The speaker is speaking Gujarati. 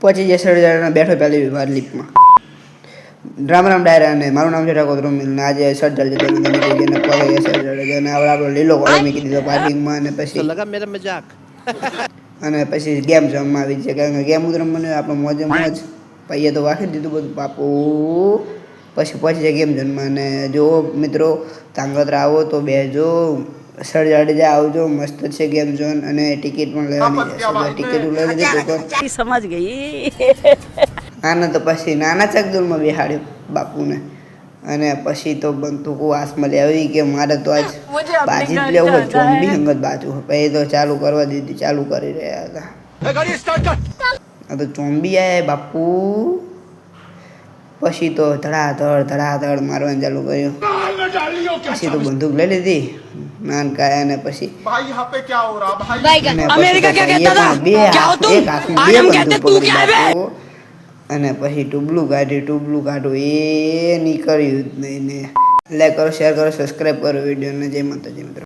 પછી જે સર્જાને બેઠો પહેલી વાર લીપમાં. રામ રામ ડાયરા ને મારું નામ છે ઠાકોર ધ્રુમિલ ને આજે સર્જર છે તમે નીકળી ગઈને પગે સર્જર છે અને આપણે લીલો ઘોડો મૂકી દીધો પાર્કિંગમાં અને પછી લગા મેરા મજાક અને પછી ગેમ રમવા આવી છે કારણ કે ગેમ રમવાનું આપણે મોજે મોજ પૈયે તો વાખી દીધું બધું બાપુ પછી પહોંચી જાય ગેમ ઝોનમાં અને જો મિત્રો તાંગત્રા આવો તો બેજો સર જાડેજા આવજો મસ્ત છે ગેમ ઝોન અને ટિકિટ પણ લેવાની છે ટિકિટ લઈ લીધી તો પણ સમજ ગઈ આને તો પછી નાના ચકદોરમાં બેહાડ્યો બાપુને અને પછી તો બનતું આસમાં લેવી કે મારે તો આજ બાજી જ લેવું હોય ચોંબી અંગત બાજુ પછી તો ચાલુ કરવા દીધી ચાલુ કરી રહ્યા હતા આ તો ચોંબી આયા બાપુ પછી તો ધડાધડ મારવાનું ચાલુ કર્યું પછી તો બંદૂક લઈ લીધી નાનકાય અને પછી अमेरिका क्या कहता था क्या हो तुम आज हम कहते तू क्या है बे અને પછી ટુબલું કાઢ્યું એ નહીં કર્યું જ નહીં ને લાઈક કરો શેર કરો સબસ્ક્રાઈબ કરો વિડીયોને જય માતાજી મિત્રો.